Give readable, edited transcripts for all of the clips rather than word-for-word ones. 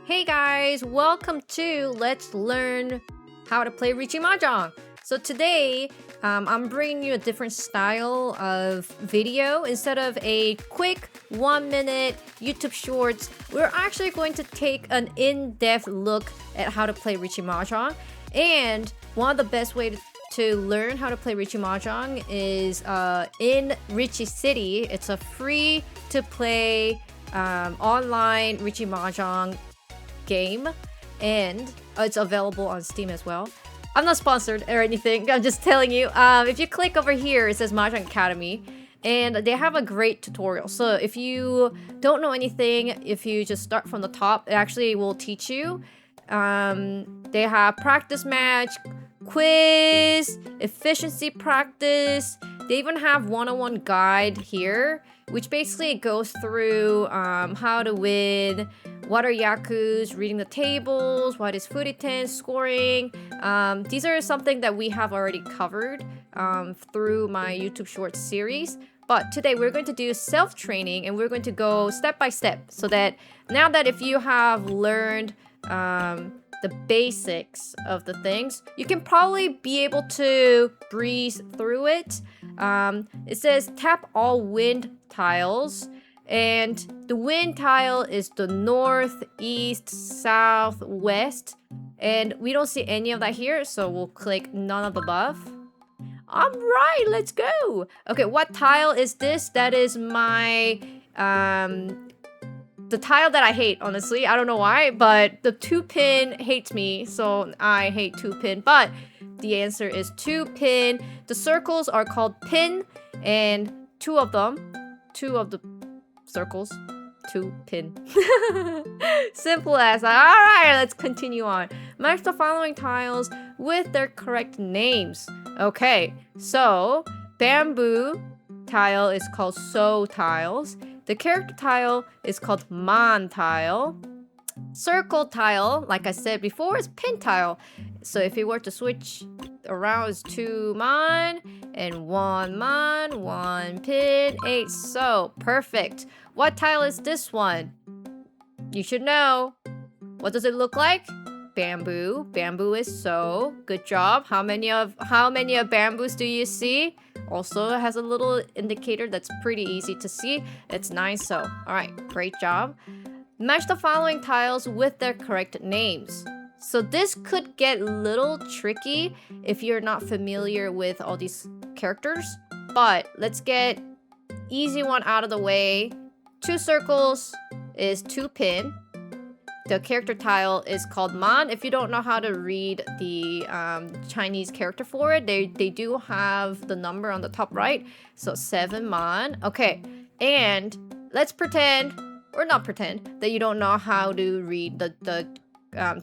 Hey guys, welcome to Let's Learn How to Play Riichi Mahjong. So today, I'm bringing you a different style of video. Instead of a quick 1-minute YouTube shorts, we're actually going to take an in-depth look at how to play Riichi Mahjong. And one of the best ways to learn how to play Riichi Mahjong is in Riichi City. It's a free-to-play online Riichi Mahjong game, and it's available on Steam as well. I'm not sponsored or anything, I'm just telling you. If you click over here, it says Mahjong Academy, and they have a great tutorial. So if you don't know anything, if you just start from the top, it actually will teach you. They have practice match, quiz, efficiency practice. They even have one-on-one guide here, which basically goes through how to win, what are yakus, reading the tables, what is furiten, scoring. These are something that we have already covered through my YouTube Shorts series. But today we're going to do self-training, and we're going to go step by step, so that now that if you have learned the basics of the things, you can probably be able to breeze through it. It says tap all wind tiles, and the wind tile is the north, east, south, west, and we don't see any of that here, so we'll click none of above. Alright, let's go! Okay, what tile is this? That is my the tile that I hate, honestly. I don't know why, but the 2-pin hates me, so I hate 2-pin. But the answer is 2-pin. The circles are called pin, and two of the circles, 2-pin. Simple as that. Alright, let's continue on. Match the following tiles with their correct names. Okay, so bamboo tile is called so tiles. The character tile is called man tile. Circle tile, like I said before, is pin tile. So if you were to switch around, it's 2 man and 1 man, 1 pin, 8 so. Perfect. What tile is this one? You should know. What does it look like? Bamboo. Bamboo is so. Good job. How many of bamboos do you see? Also has a little indicator that's pretty easy to see. It's 9 so. Alright, great job. Match the following tiles with their correct names. So this could get a little tricky if you're not familiar with all these characters. But let's get easy one out of the way. 2 circles is 2-pin. The character tile is called man. If you don't know how to read the Chinese character for it, they do have the number on the top right. So 7 man. Okay, and let's pretend, or not pretend, that you don't know how to read the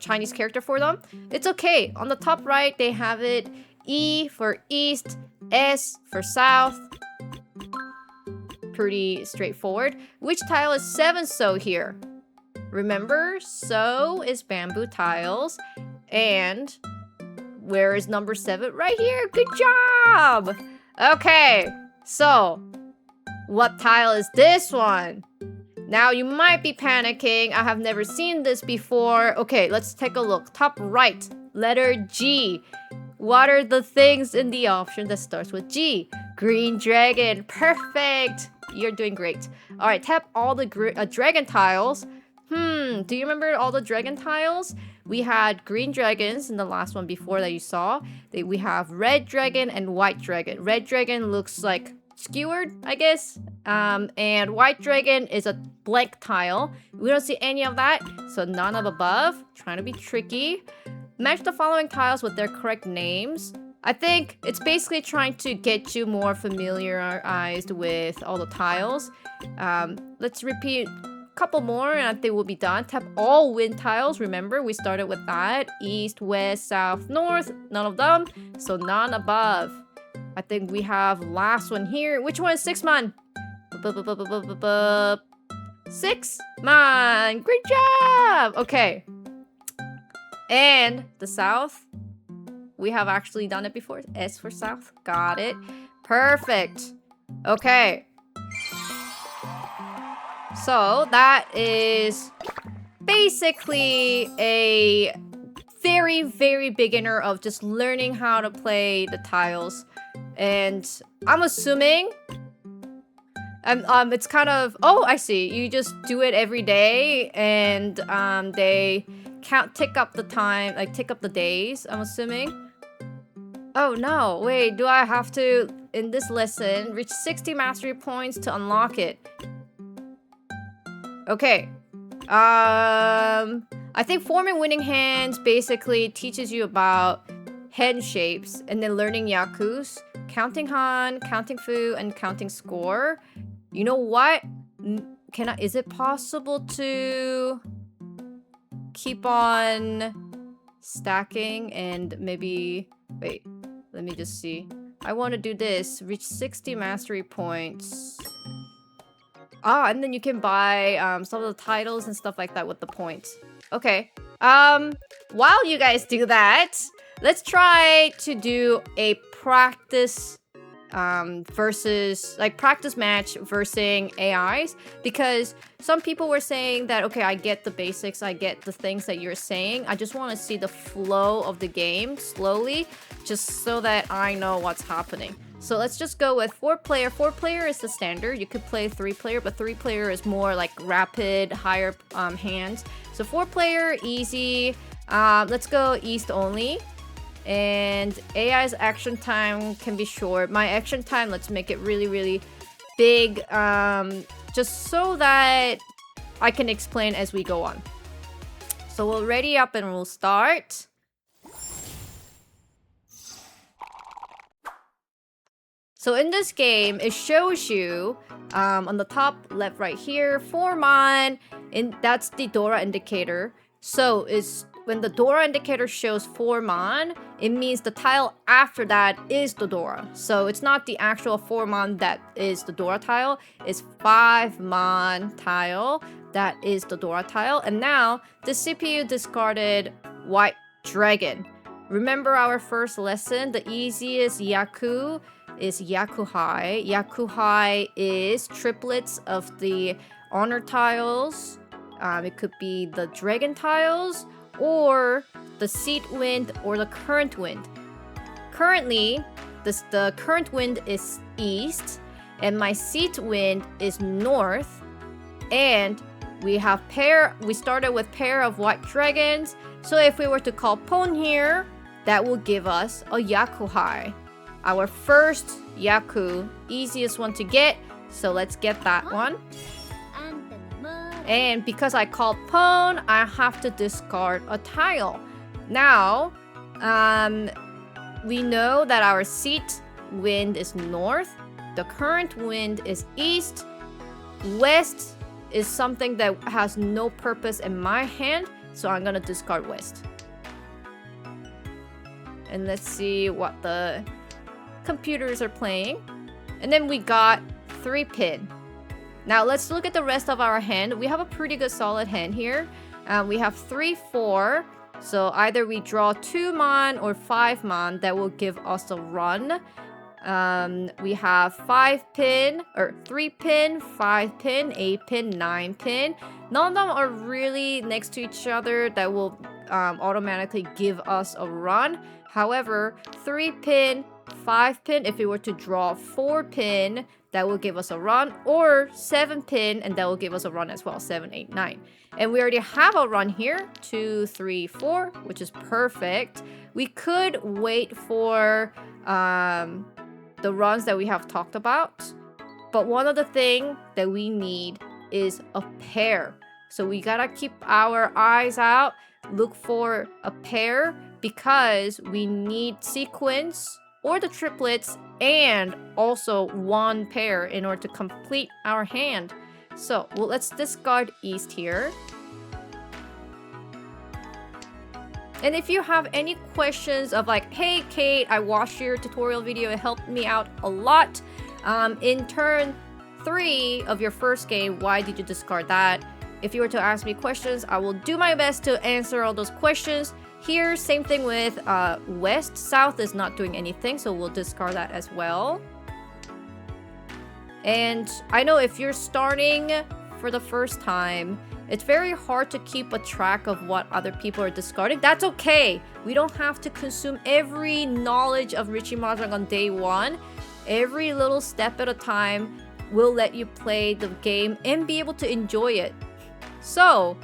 Chinese character for them. It's okay. On the top right, they have it E for east, S for south. Pretty straightforward. Which tile is 7 so here? Remember, so is bamboo tiles. And where is number 7? Right here. Good job. Okay, so what tile is this one? Now you might be panicking. I have never seen this before. Okay, let's take a look. Top right, letter G. What are the things in the option that starts with G? Green dragon. Perfect. You're doing great. All right, tap all the dragon tiles. Do you remember all the dragon tiles? We had green dragons in the last one before that you saw. We have red dragon and white dragon. Red dragon looks like skewered, I guess. And white dragon is a blank tile. We don't see any of that, so none of above. Trying to be tricky. Match the following tiles with their correct names. I think it's basically trying to get you more familiarized with all the tiles. Let's repeat couple more and I think we'll be done. Tap all wind tiles. Remember, we started with that. East, west, south, north. None of them. So none above. I think we have last one here. Which one is 6 man? 6 man. Great job. Okay. And the south. We have actually done it before. S for south. Got it. Perfect. Okay. So that is basically a very, very beginner of just learning how to play the tiles. And I'm assuming it's kind of, oh, I see. You just do it every day and they tick up the time, like tick up the days, I'm assuming. Oh no, wait, do I have to, in this lesson, reach 60 mastery points to unlock it? Okay. I think forming winning hands basically teaches you about hand shapes and then learning yakus, counting han, counting fu, and counting score. You know what? Is it possible to keep on stacking and maybe, wait, let me just see. I want to do this, reach 60 mastery points. Ah, and then you can buy some of the titles and stuff like that with the points. Okay. While you guys do that, let's try to do a practice practice match versus AIs, because some people were saying that, okay, I get the basics, I get the things that you're saying. I just want to see the flow of the game slowly, just so that I know what's happening. So let's just go with 4-player. 4-player is the standard. You could play 3-player, but 3-player is more like rapid, higher hands. So 4-player, easy. Let's go east only. And AI's action time can be short. My action time, let's make it really, really big. Just so that I can explain as we go on. So we'll ready up and we'll start. So in this game, it shows you on the top left right here, 4 mon, and that's the Dora indicator. So when the Dora indicator shows 4 mon, it means the tile after that is the Dora. So it's not the actual 4 mon that is the Dora tile, it's 5 mon tile that is the Dora tile. And now the CPU discarded White Dragon. Remember our first lesson, the easiest Yaku is Yakuhai. Yakuhai is triplets of the honor tiles. It could be the dragon tiles or the seat wind or the current wind. Currently, the current wind is east and my seat wind is north. And we started with pair of white dragons. So if we were to call Pon here, that will give us a Yakuhai. Our first Yaku, easiest one to get, so let's get that one. And because I called Pon, I have to discard a tile. Now, we know that our seat wind is north, the current wind is east, west is something that has no purpose in my hand, so I'm gonna discard west. And let's see what the computers are playing. And then we got 3 pin. Now let's look at the rest of our hand. We have a pretty good solid hand here. We have 3-4. So either we draw 2 mon or 5 mon. That will give us a run. We have 5 pin or 3 pin, 5 pin, 8 pin, 9 pin. None of them are really next to each other that will automatically give us a run. However, 3 pin, 5 pin, if we were to draw 4 pin, that will give us a run, or 7 pin, and that will give us a run as well, 7, 8, 9. And we already have a run here, 2, 3, 4, which is perfect. We could wait for the runs that we have talked about, but one of the things that we need is a pair. So we gotta keep our eyes out, look for a pair, because we need sequence or the triplets and also 1 pair in order to complete our hand. So let's discard east here. And if you have any questions of like, hey Kate, I watched your tutorial video, it helped me out a lot. In turn 3 of your first game, why did you discard that? If you were to ask me questions, I will do my best to answer all those questions. Here, same thing with west. South is not doing anything, so we'll discard that as well. And I know if you're starting for the first time, It's very hard to keep a track of what other people are discarding. That's okay. We don't have to consume every knowledge of Riichi Mahjong on day one. Every little step at a time will let you play the game and be able to enjoy it. So,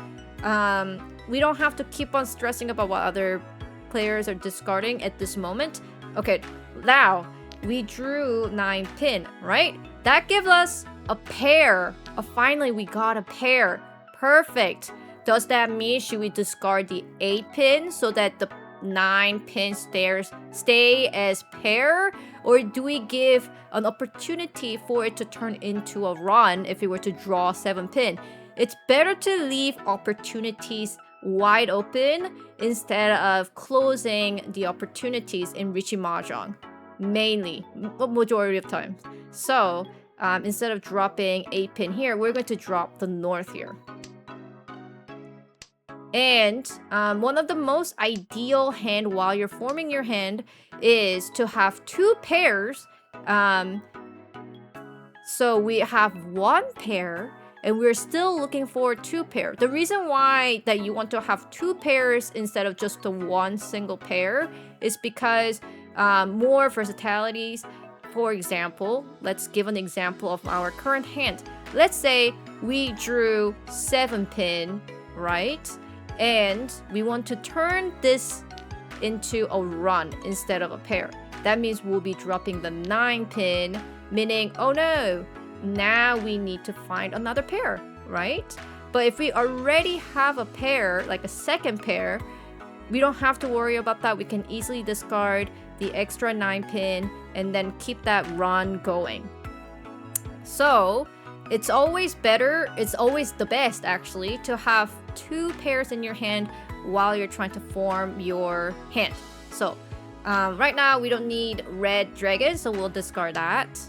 we don't have to keep on stressing about what other players are discarding at this moment. Okay, now we drew 9 pin, right? That gives us a pair. Finally, we got a pair. Perfect. Does that mean should we discard the 8 pin so that the 9 pin stay as pair? Or do we give an opportunity for it to turn into a run if we were to draw 7 pin? It's better to leave opportunities wide open instead of closing the opportunities in Riichi Mahjong. Mainly, majority of times. So, instead of dropping 8 pin here, we're going to drop the north here. And one of the most ideal hand while you're forming your hand is to have 2 pairs. So we have 1 pair and we're still looking for 2 pair. The reason why that you want to have 2 pairs instead of just the 1 single pair is because more versatilities. For example, let's give an example of our current hand. Let's say we drew 7 pin, right? And we want to turn this into a run instead of a pair. That means we'll be dropping the 9 pin, meaning, oh no, now we need to find another pair, right? But if we already have a pair, like a second pair, we don't have to worry about that. We can easily discard the extra 9 pin and then keep that run going. So it's always better, it's always the best actually, to have 2 pairs in your hand while you're trying to form your hand. So right now we don't need red dragon, so we'll discard that.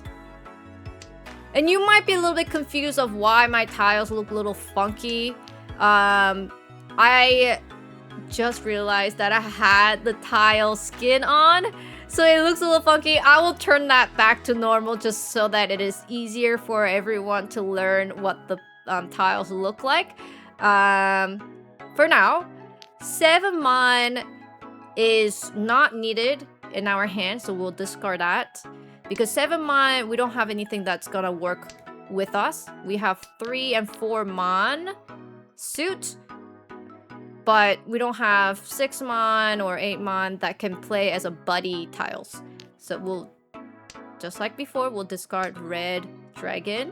And you might be a little bit confused of why my tiles look a little funky. I just realized that I had the tile skin on, so it looks a little funky. I will turn that back to normal just so that it is easier for everyone to learn what the tiles look like. For now, 7 mon is not needed in our hand, so we'll discard that. Because 7 mon, we don't have anything that's gonna work with us. We have 3 and 4 mon suit, but we don't have 6 mon or 8 mon that can play as a buddy tiles. So we'll, just like before, we'll discard red dragon.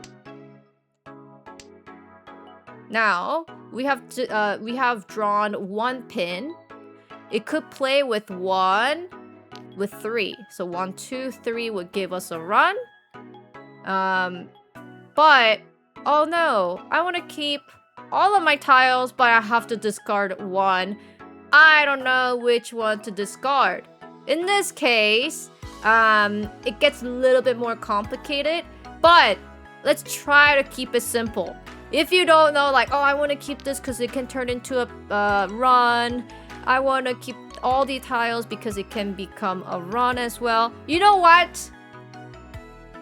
Now we have drawn 1 pin. It could play with 1, with 3. So 1, 2, 3 would give us a run. But oh no, I want to keep all of my tiles, but I have to discard 1. I don't know which one to discard. In this case, it gets a little bit more complicated, but let's try to keep it simple. If you don't know, like, oh, I want to keep this because it can turn into a run. I want to keep all the tiles because it can become a run as well. You know what?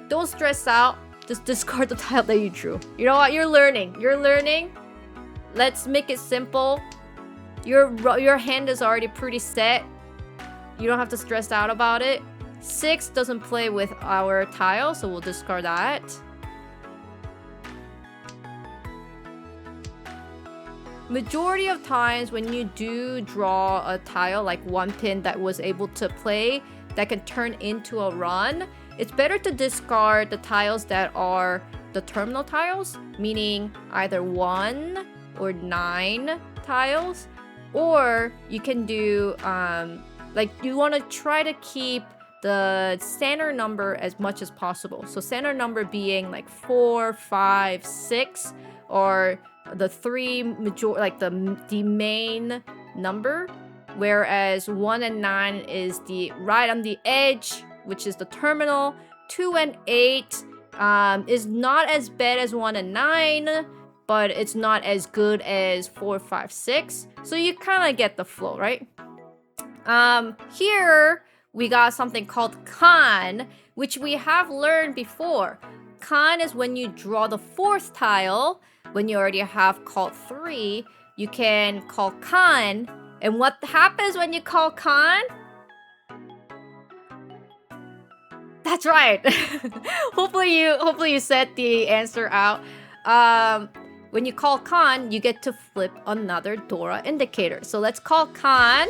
Don't stress out. Just discard the tile that you drew. You know what? You're learning. You're learning. Let's make it simple. Your hand is already pretty set. You don't have to stress out about it. 6 doesn't play with our tile, so we'll discard that. Majority of times when you do draw a tile like 1 pin that was able to play that can turn into a run, it's better to discard the tiles that are the terminal tiles, meaning either 1 or 9 tiles, or you can do like you want to try to keep the standard number as much as possible. So standard number being like 4, 5, 6, or the 3 like the main number, whereas 1 and 9 is the right on the edge, which is the terminal. 2 and 8 is not as bad as 1 and 9, but it's not as good as 4, 5, 6. So you kind of get the flow, right? Here we got something called kan, which we have learned before. Kan is when you draw the 4th tile. when you already have called 3, you can call Khan. And what happens when you call Khan? That's right. hopefully you said the answer out. When you call Khan, you get to flip another Dora indicator. So let's call Khan.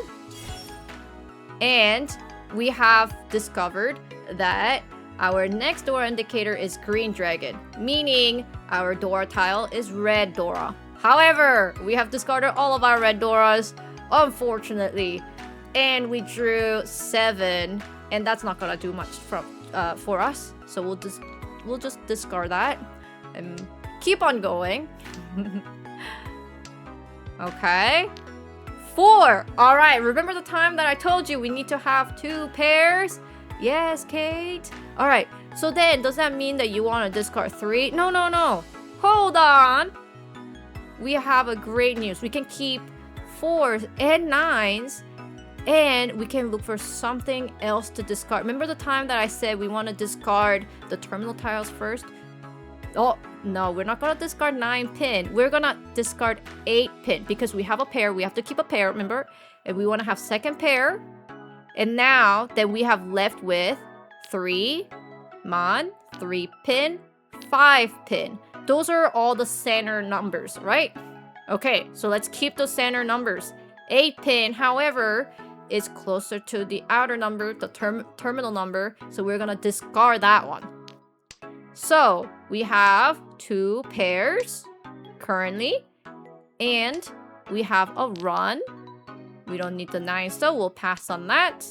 And we have discovered that our next Dora indicator is green dragon, meaning our Dora tile is red Dora. However, we have discarded all of our red Doras, unfortunately. And we drew 7, and that's not gonna do much for us. So we'll just discard that and keep on going. Okay. 4. All right. Remember the time that I told you we need to have 2 pairs? Yes, Kate. All right. So then, does that mean that you want to discard 3? No. Hold on. We have a great news. We can keep 4s and 9s. And we can look for something else to discard. Remember the time that I said we want to discard the terminal tiles first? Oh, no, we're not going to discard 9 pin. We're going to discard 8 pin because we have a pair. We have to keep a pair, remember? And we want to have second pair. And now then we have left with 3 mon, 3 pin, 5 pin. Those are all the center numbers, right? Okay, so let's keep those center numbers. 8 pin, however, is closer to the outer number, the terminal number. So we're going to discard that one. So we have 2 pairs currently. And we have a run. We don't need the 9, so we'll pass on that.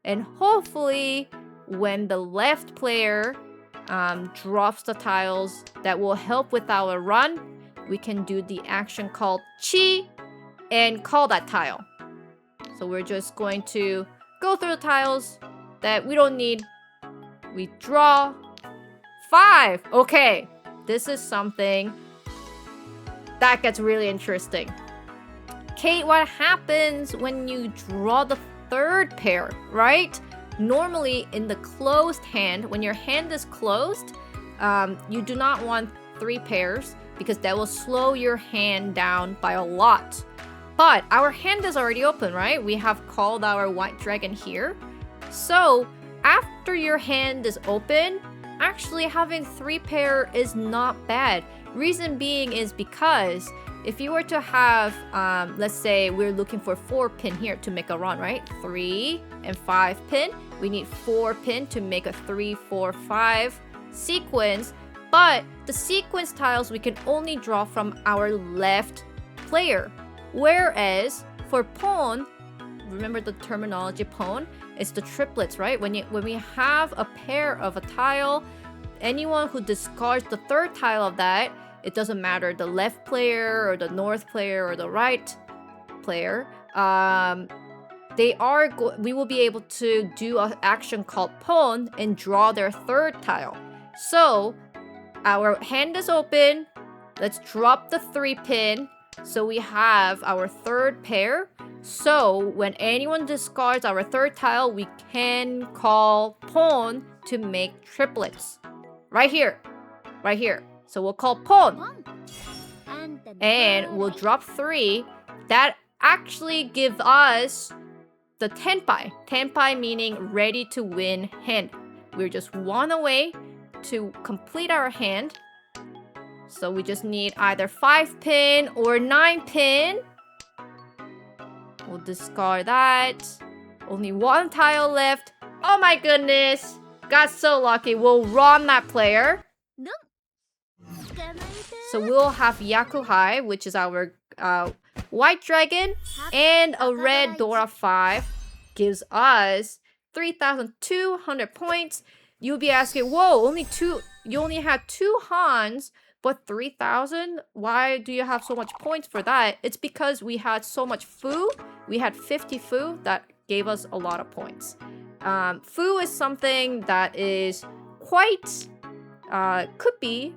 And hopefully when the left player drops the tiles that will help with our run, we can do the action called Chi and call that tile. So we're just going to go through the tiles that we don't need. We draw 5. Okay, this is something that gets really interesting. Kate, what happens when you draw the 3rd pair, right? Normally in the closed hand, when your hand is closed, you do not want 3 pairs because that will slow your hand down by a lot. But our hand is already open, right? We have called our white dragon here. So after your hand is open, actually having 3 pair is not bad. Reason being is because if you were to have, let's say we're looking for 4 pin here to make a run, right? 3 and 5 pin. We need 4 pin to make a 3, 4, 5 sequence. But the sequence tiles we can only draw from our left player. Whereas for pawn, remember the terminology pawn? It's the triplets, right? When we have a pair of a tile, anyone who discards the 3rd tile of that, it doesn't matter the left player or the north player or the right player, we will be able to do an action called pawn and draw their 3rd tile. So our hand is open. Let's drop the 3 pin. So we have our 3rd pair. So when anyone discards our 3rd tile, we can call pawn to make triplets. Right here. Right here. So we'll call pawn. And we'll drop 3. That actually gives us the tenpai. Tenpai meaning ready to win hand. We're just 1 away to complete our hand. So we just need either 5 pin or 9 pin. We'll discard that. Only 1 tile left. Oh my goodness. Got so lucky. We'll run that player. So we'll have Yakuhai, which is our white dragon, and a red Dora 5 gives us 3,200 points. You'll be asking, whoa, you only had 2 Hans, but 3,000? Why do you have so much points for that? It's because we had so much Fu. We had 50 Fu that gave us a lot of points. Fu is something that is quite, could be,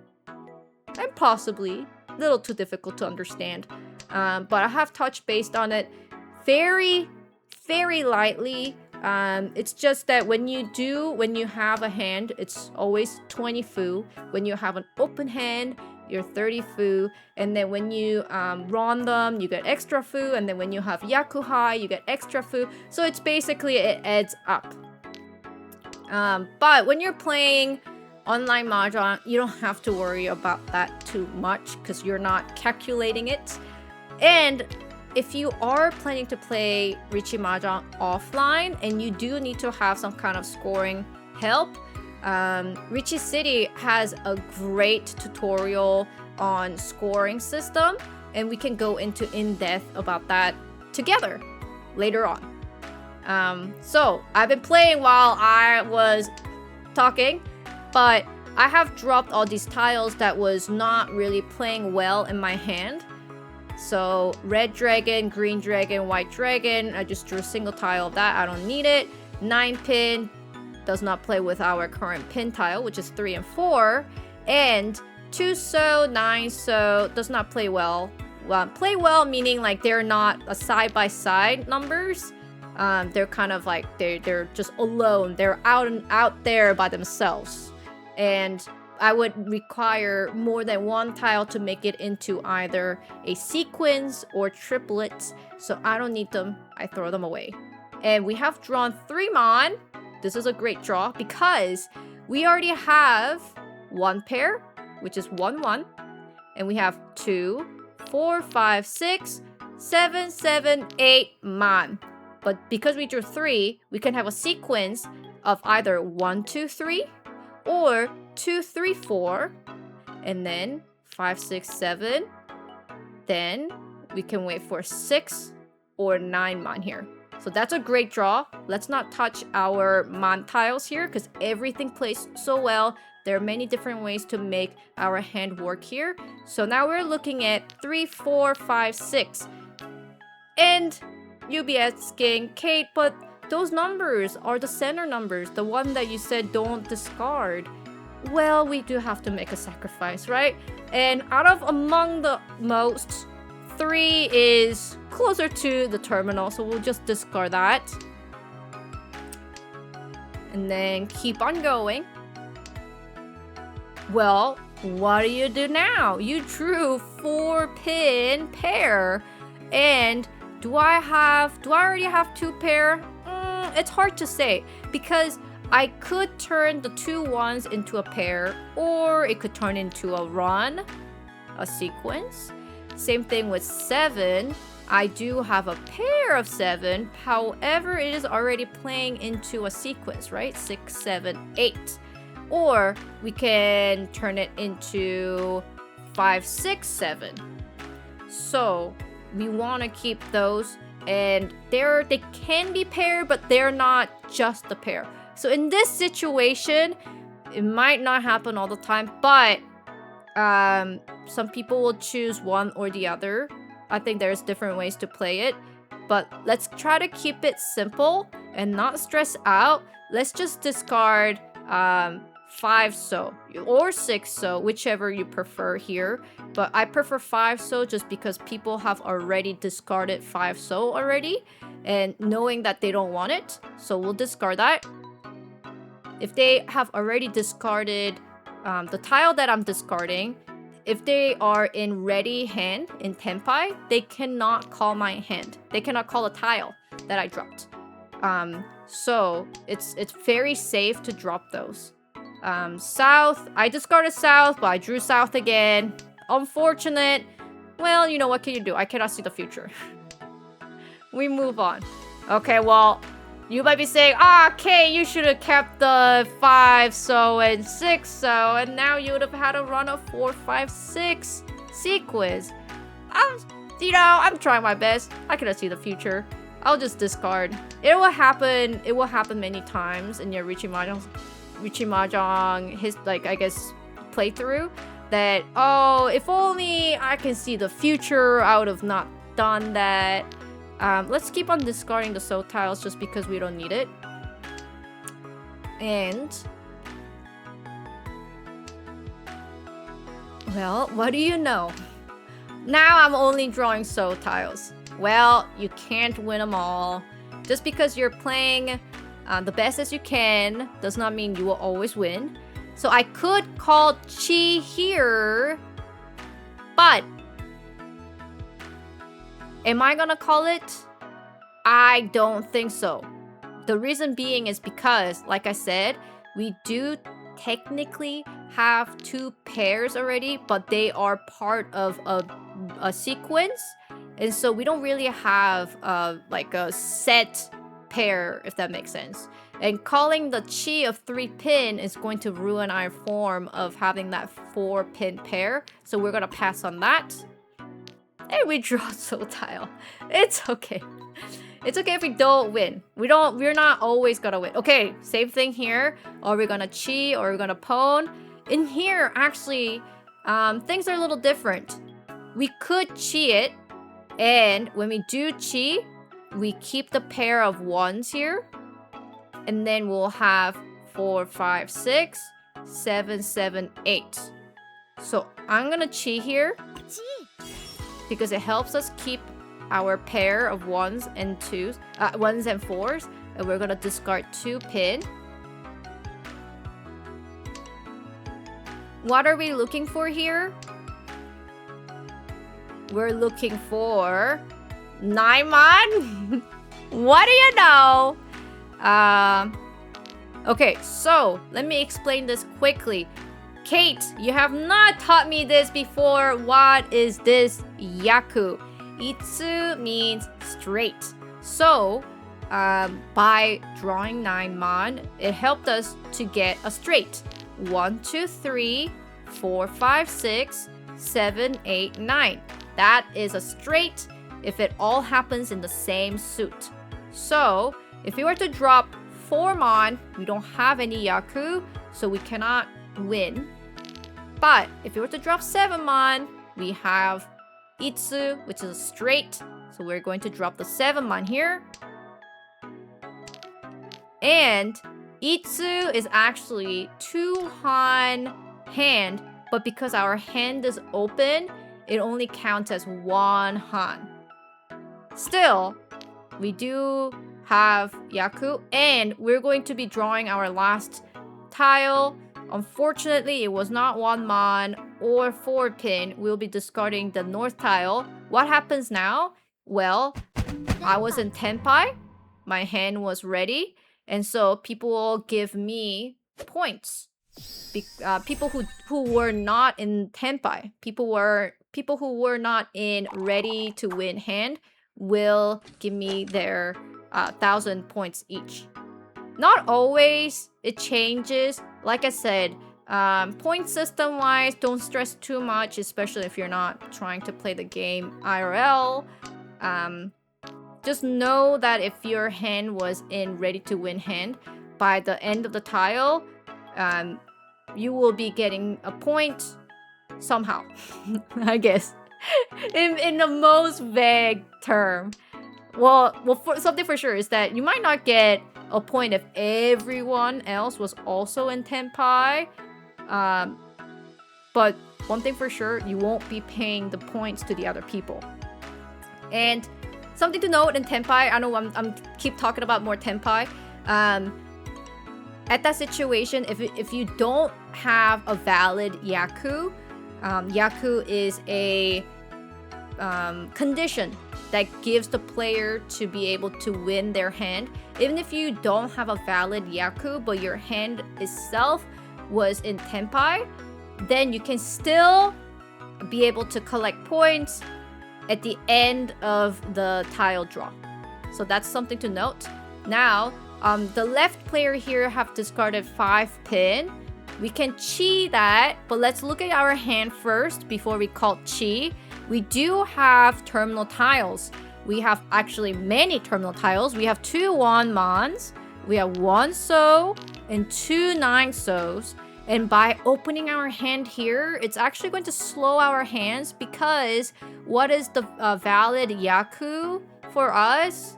and possibly, a little too difficult to understand. But I have touched based on it very, very lightly. It's just that when you have a hand, it's always 20 Fu. When you have an open hand, your 30 fu, and then when you run them, you get extra fu, and then when you have yakuhai, you get extra fu. So it's basically, it adds up. But when you're playing online Mahjong, you don't have to worry about that too much because you're not calculating it. And if you are planning to play Riichi Mahjong offline and you do need to have some kind of scoring help, Riichi City has a great tutorial on scoring system, and we can go into in-depth about that together later on. So I've been playing while I was talking, but I have dropped all these tiles that was not really playing well in my hand. So red dragon, green dragon, white dragon, I just drew a single tile of that. I don't need it. 9 pin does not play with our current pin tile, which is 3 and 4. And 2 so, 9 so does not play well. Play well meaning like they're not a side-by-side numbers. They're kind of like they're just alone. They're out there by themselves. And I would require more than one tile to make it into either a sequence or triplets. So I don't need them. I throw them away. And we have drawn 3 mon. This is a great draw because we already have 1 pair, which is 1 1. And we have 2, 4, 5, 6, 7, 7, 8 mon. But because we drew 3, we can have a sequence of either 1, 2, 3 or 2, 3, 4, and then 5, 6, 7. Then we can wait for 6 or 9 mon here. So that's a great draw. Let's not touch our mon tiles here because everything plays so well. There are many different ways to make our hand work here. So now we're looking at 3, 4, 5, 6. And you'll be asking, Kate, but those numbers are the center numbers, the one that you said don't discard. Well, we do have to make a sacrifice, right? And out of among the most, 3 is closer to the terminal, so we'll just discard that. And then keep on going. Well, what do you do now? You drew 4-pin pair. And do I already have 2 pair? It's hard to say because I could turn the 2 ones into a pair, or it could turn into a run, a sequence. Same thing with 7. I do have a pair of 7. However, it is already playing into a sequence, right? 6, 7, 8. Or we can turn it into 5, 6, 7. So we want to keep those, and they can be paired, but they're not just a pair. So in this situation, it might not happen all the time, but some people will choose one or the other. I think there's different ways to play it, but let's try to keep it simple and not stress out. Let's just discard 5 so or 6 so, whichever you prefer here. But I prefer 5 so just because people have already discarded 5 so already, and knowing that they don't want it, so we'll discard that. If they have already discarded the tile that I'm discarding, if they are in ready hand in tenpai, they cannot call my hand. They cannot call a tile that I dropped. So it's very safe to drop those. South, I discarded south, but I drew south again. Unfortunate. Well, you know, what can you do? I cannot see the future. We move on. Okay, well, you might be saying, okay, you should have kept the 5 so and 6 so, and now you would have had a run of 4, 5, 6 sequence. I'm trying my best. I cannot see the future. I'll just discard. It will happen. It will happen many times in your Riichi Mahjong, I guess, playthrough. That, if only I can see the future, I would have not done that. Let's keep on discarding the so tiles just because we don't need it. And well, what do you know? Now I'm only drawing so tiles. Well, you can't win them all. Just because you're playing the best as you can does not mean you will always win. So I could call Chi here, But am I gonna call it? I don't think so. The reason being is because, like I said, we do technically have 2 pairs already, but they are part of a sequence. And so we don't really have like a set pair, if that makes sense. And calling the chi of 3 pin is going to ruin our form of having that 4 pin pair. So we're gonna pass on that. And we draw soul tile. It's okay. It's okay if we don't win. We're not always gonna win. Okay, same thing here. Are we gonna chi or are we gonna pwn? In here, actually, things are a little different. We could chi it, and when we do chi, we keep the pair of 1s here. And then we'll have 4, 5, 6, 7, 7, 8. So I'm gonna chi here because it helps us keep our pair of 1s and 2s, 1s and 4s, and we're gonna discard 2 pin. What are we looking for here? We're looking for 9 mon. What do you know? Okay, so let me explain this quickly. Kate, you have not taught me this before. What is this yaku? Itsu means straight. So, by drawing 9 mon, it helped us to get a straight. 1, 2, 3, 4, 5, 6, 7, 8, 9. That is a straight if it all happens in the same suit. So, if we were to drop 4 mon, we don't have any yaku, so we cannot win. But if we were to drop 7 mon, we have Itsu, which is a straight. So we're going to drop the 7 mon here. And Itsu is actually 2 han hand, but because our hand is open, it only counts as 1 han. Still, we do have yaku, and we're going to be drawing our last tile. Unfortunately, it was not 1 mon or 4 pin. We'll be discarding the north tile. What happens now? Well, I was in tenpai. My hand was ready. And so people will give me points. People who were not in tenpai, people who were not in ready to win hand will give me their 1,000 points each. Not always, it changes. Like I said, point system wise, don't stress too much, especially if you're not trying to play the game IRL. Just know that if your hand was in ready to win hand, by the end of the tile, you will be getting a point somehow, I guess. in the most vague term. Well, something for sure is that you might not get a point if everyone else was also in tenpai. But one thing for sure, you won't be paying the points to the other people. And something to note in tenpai, I know I'm keep talking about more tenpai. At that situation, if you don't have a valid yaku, yaku is a condition that gives the player to be able to win their hand. Even if you don't have a valid yaku, but your hand itself was in tenpai, then you can still be able to collect points at the end of the tile draw. So that's something to note. Now, the left player here have discarded 5 pin. We can chi that, but let's look at our hand first before we call chi. We do have terminal tiles. We have actually many terminal tiles. We have 2 1 mons, we have 1 so, and 2 9 so's. And by opening our hand here, it's actually going to slow our hands because what is the valid yaku for us?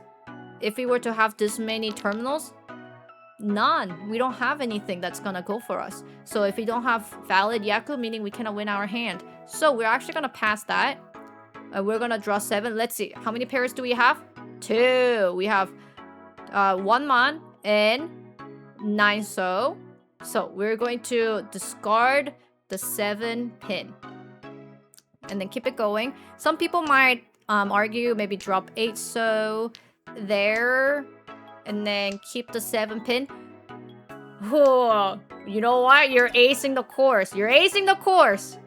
If we were to have this many terminals, none. We don't have anything that's gonna go for us. So if we don't have valid yaku, meaning we cannot win our hand. So we're actually gonna pass that. We're gonna draw 7. Let's see. How many pairs do we have? 2. We have 1 mon and 9 so. So we're going to discard the 7 pin. and then keep it going. Some people might argue maybe drop 8 so there, and then keep the 7 pin. Whoa, you know what? You're acing the course. You're acing the course.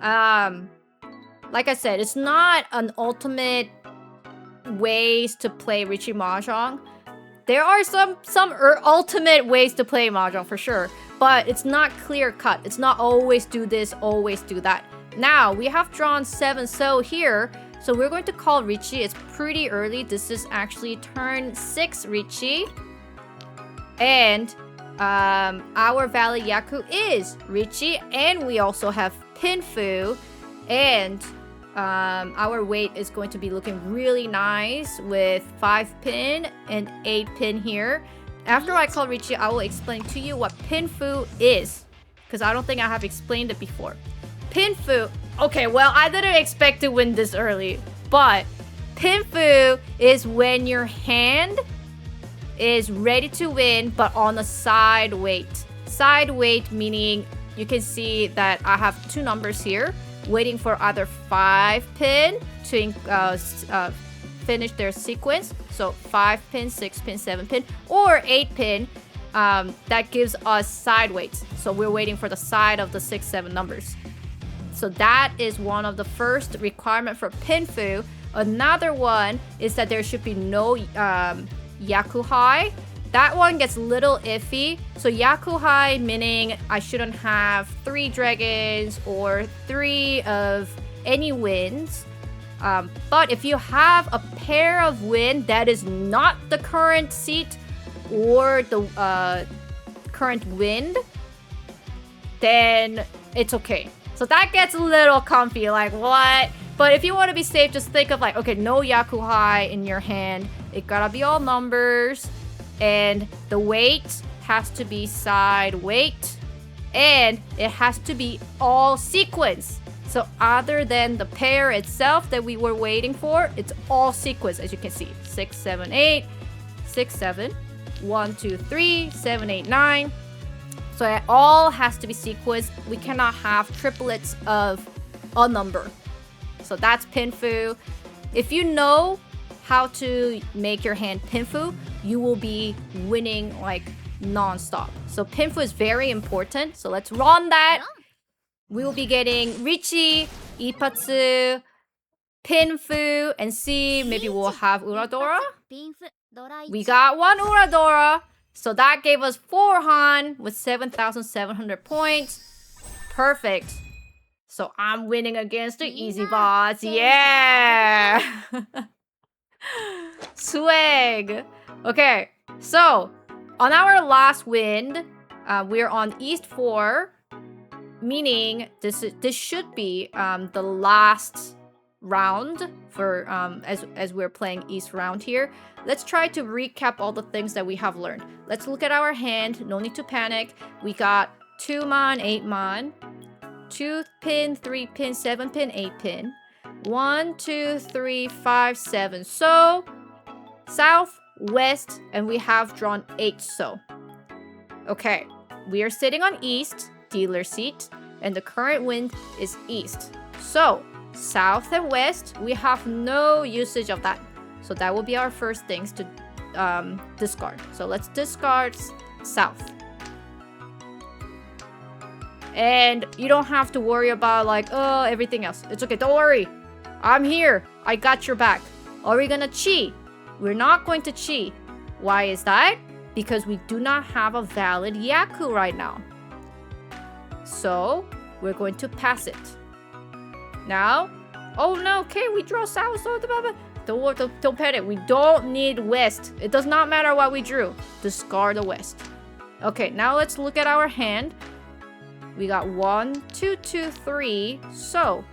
Like I said, it's not an ultimate ways to play Riichi Mahjong. There are some ultimate ways to play Mahjong for sure, but it's not clear cut. It's not always do this, always do that. Now, we have drawn 7 so here, so we're going to call Riichi. It's pretty early. This is actually turn 6 Riichi. And our valid Yaku is Riichi, and we also have Pinfu, and our weight is going to be looking really nice with 5 pin and 8 pin here. After I call Riichi, I will explain to you what Pinfu is, because I don't think I have explained it before. Pinfu, okay, well, I didn't expect to win this early, but Pinfu is when your hand is ready to win, but on a side weight. Side weight meaning you can see that I have 2 numbers here, waiting for either 5 pin to finish their sequence. So 5 pin, 6 pin, 7 pin, or 8 pin. That gives us side weights. So we're waiting for the side of the 6, 7 numbers. So that is one of the first requirement for Pinfu. Another one is that there should be no Yaku high. That one gets a little iffy. So Yaku high meaning I shouldn't have 3 dragons or 3 of any wins. But if you have a pair of win that is not the current seat or the current wind, then it's okay. So that gets a little comfy, like what? But if you want to be safe, just think of like, okay, no Yaku high in your hand. It gotta be all numbers. And the weight has to be side weight. And it has to be all sequence. So other than the pair itself that we were waiting for, it's all sequence, as you can see. 6, 7, 8, 6, 7, 1, 2, 3, 7, 8, 9. So it all has to be sequenced. We cannot have triplets of a number. So that's Pinfu. If you know how to make your hand Pinfu, you will be winning like non-stop. So Pinfu is very important. So let's run that. We will be getting Riichi, Ipatsu, Pinfu, and see, maybe we'll have Uradora. We got 1 Uradora. So that gave us 4 Han with 7,700 points. Perfect. So I'm winning against the easy boss. Yeah! Swag! Okay, so on our last wind, we're on East 4. Meaning this should be the last round for as we're playing East round here. Let's try to recap all the things that we have learned. Let's look at our hand. No need to panic. We got 2 mon, 8 mon, 2 pin, 3 pin, 7 pin, 8 pin, 1, 2, 3, 5, 7. So south, west, and we have drawn 8 so. Okay, we are sitting on east, dealer seat, and the current wind is east. So south and west, we have no usage of that. So that will be our first things to discard. So let's discard south. And you don't have to worry about like, oh, everything else. It's okay, don't worry. I'm here. I got your back. Are we gonna chi? We're not going to chi. Why is that? Because we do not have a valid Yaku right now. So we're going to pass it. Now, oh no, okay, we draw south. So don't panic. We don't need west. It does not matter what we drew. Discard the west. Okay, now let's look at our hand. We got 1, 2, 2, 3. So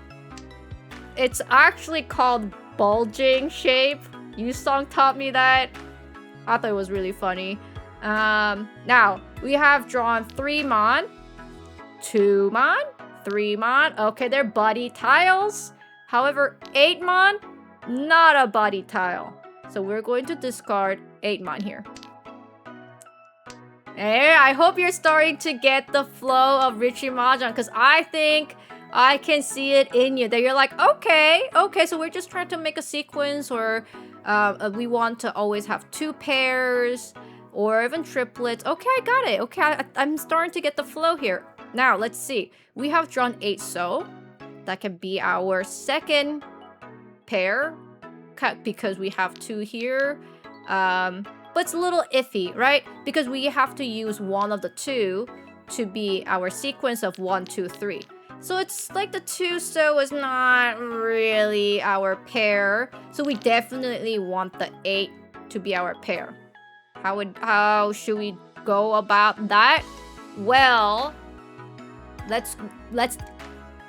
it's actually called bulging shape. Yusong taught me that. I thought it was really funny. Now we have drawn 3 mon, 2 mon, 3 mon. Okay, they're buddy tiles. However, 8 mon, not a buddy tile. So we're going to discard 8 mon here. Hey, I hope you're starting to get the flow of Riichi Mahjong, because I think I can see it in you that you're like, okay, so we're just trying to make a sequence, or we want to always have 2 pairs or even triplets. Okay, I got it. Okay, I'm starting to get the flow here. Now, let's see. We have drawn 8 so. That can be our second pair because we have 2 here. But it's a little iffy, right? Because we have to use one of the 2 to be our sequence of 1, 2, 3. So it's like the 2 so is not really our pair. So we definitely want the 8 to be our pair. How should we go about that? Well, let's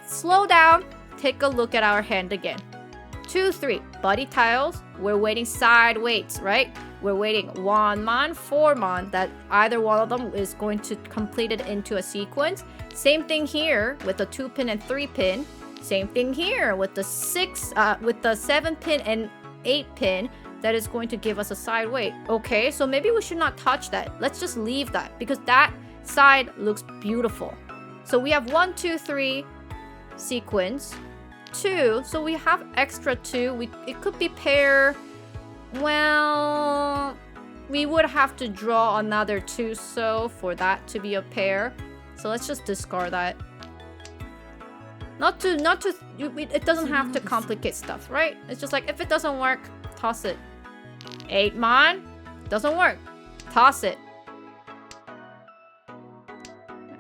slow down. Take a look at our hand again. 2, 3 body tiles. We're waiting side weights, right? We're waiting 1 mon, 4 mon, that either one of them is going to complete it into a sequence. Same thing here with the 2 pin and 3 pin. Same thing here with the 7 pin and 8 pin. That is going to give us a side weight. Okay, so maybe we should not touch that. Let's just leave that because that side looks beautiful. So we have 1, 2, 3 sequence. 2, so we have extra 2. It could be pair. Well, we would have to draw another 2 so for that to be a pair. So let's just discard that. It doesn't have to complicate stuff, right? It's just like, if it doesn't work, toss it. 8 mon, doesn't work. Toss it.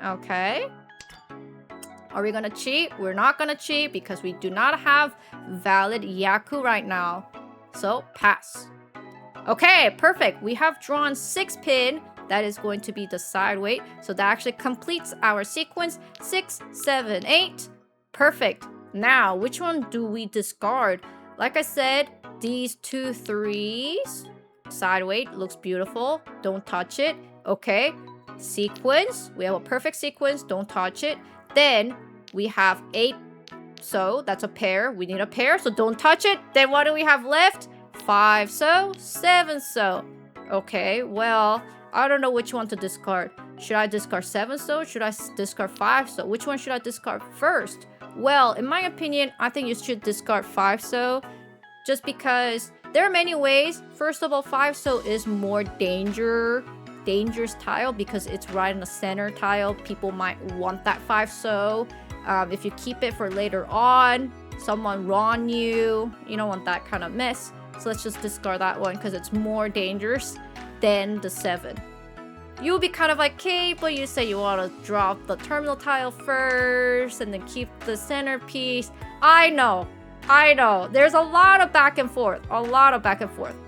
Okay. Are we gonna cheat? We're not gonna cheat because we do not have valid Yaku right now. So, pass. Okay, perfect. We have drawn 6 pin. That is going to be the side weight. So that actually completes our sequence. 6, 7, 8. Perfect. Now, which one do we discard? Like I said, these 2 3s. Side weight looks beautiful. Don't touch it. Okay. Sequence. We have a perfect sequence. Don't touch it. Then we have 8 so. That's a pair. We need a pair, so don't touch it. Then what do we have left? 5 so, 7 so. Okay, well, I don't know which one to discard. Should I discard 7 so? Should I discard 5 so? Which one should I discard first? Well, in my opinion, I think you should discard 5 so. Just because there are many ways. First of all, 5 so is more dangerous tile because it's right in the center tile. People might want that 5 so. If you keep it for later on, someone wrong you don't want that kind of mess. So let's just discard that one because it's more dangerous than the 7. You'll be kind of like, Kate, but you say you want to drop the terminal tile first and then keep the centerpiece. I know. There's a lot of back and forth.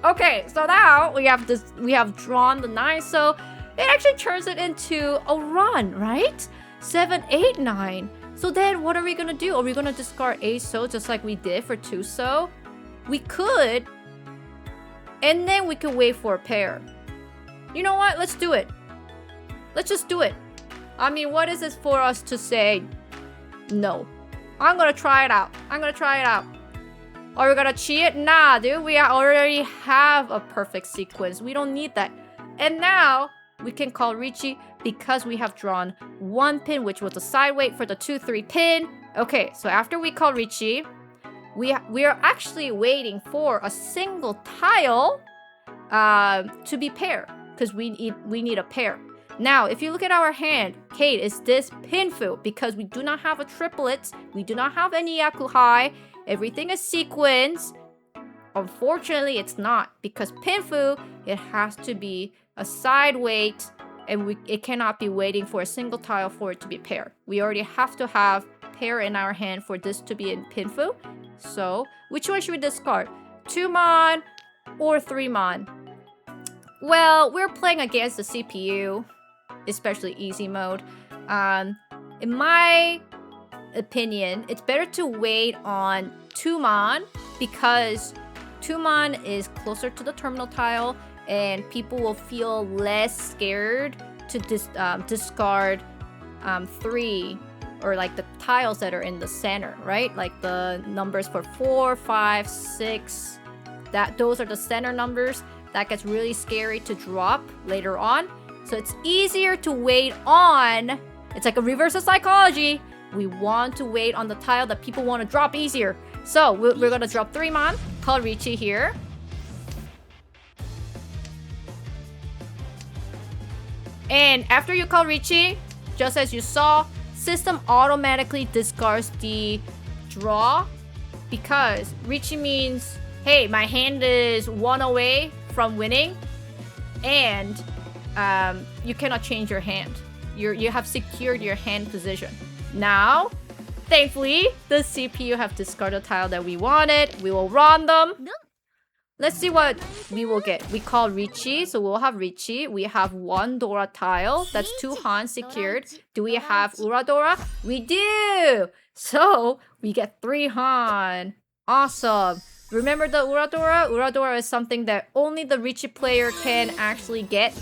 Okay, so now we have drawn the 9 so. It actually turns it into a run, right? 7, 8, 9. So then what are we gonna do? Are we gonna discard 8 so just like we did for 2 so? We could. And then we could wait for a pair. You know what? Let's do it. Let's just do it. I mean, what is this for us to say no? I'm gonna try it out. Are we gonna cheat? Nah, dude. We already have a perfect sequence. We don't need that. And now we can call Riichi because we have drawn 1 pin, which was the side weight for the 2, 3 pin. Okay, so after we call Riichi, we are actually waiting for a single tile to be paired because we need a pair. Now, if you look at our hand, Kate, is this Pinfu? Because we do not have a triplet, we do not have any Yaku high, everything is sequence. Unfortunately, it's not because Pinfu, it has to be a side weight and it cannot be waiting for a single tile for it to be paired. We already have to have pair in our hand for this to be in Pinfu. So, which one should we discard? 2 mon or 3 mon? Well, we're playing against the CPU, especially easy mode. In my opinion, it's better to wait on 2 mon because 2 mon is closer to the terminal tile and people will feel less scared to discard 3 or like the tiles that are in the center, right? Like the numbers for 4, 5, 6, those are the center numbers. That gets really scary to drop later on. So it's easier to wait on. It's like a reverse of psychology. We want to wait on the tile that people want to drop easier. So we're gonna drop 3 mon. Call Riichi here. And after you call Riichi, just as you saw, system automatically discards the draw because Riichi means, hey, my hand is 1 away from winning, and you cannot change your hand. You have secured your hand position. Now, thankfully, the CPU have discarded the tile that we wanted. We will run them. Let's see what we will get. We call Riichi, so we'll have Riichi. We have 1 Dora tile. That's 2 Han secured. Do we have Uradora? We do! So, we get 3 Han. Awesome. Remember the Uradora? Uradora is something that only the Riichi player can actually get.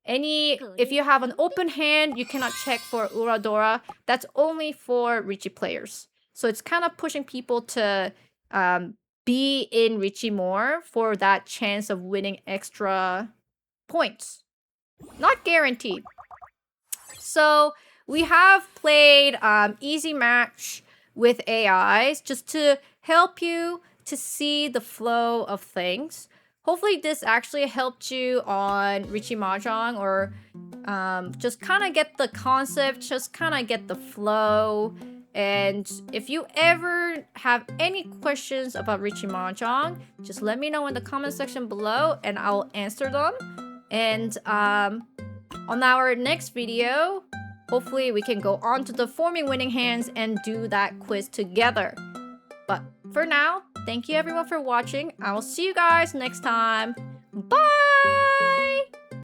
If you have an open hand, you cannot check for Uradora. That's only for Riichi players. So it's kind of pushing people to be in Riichi more for that chance of winning extra points. Not guaranteed. So we have played easy match with AIs just to help you to see the flow of things. Hopefully this actually helped you on Riichi Mahjong, or just kind of get the concept, just kind of get the flow. And if you ever have any questions about Riichi Mahjong, just let me know in the comment section below and I'll answer them. And on our next video, hopefully we can go on to the forming winning hands and do that quiz together. But for now, thank you everyone for watching. I will see you guys next time. Bye!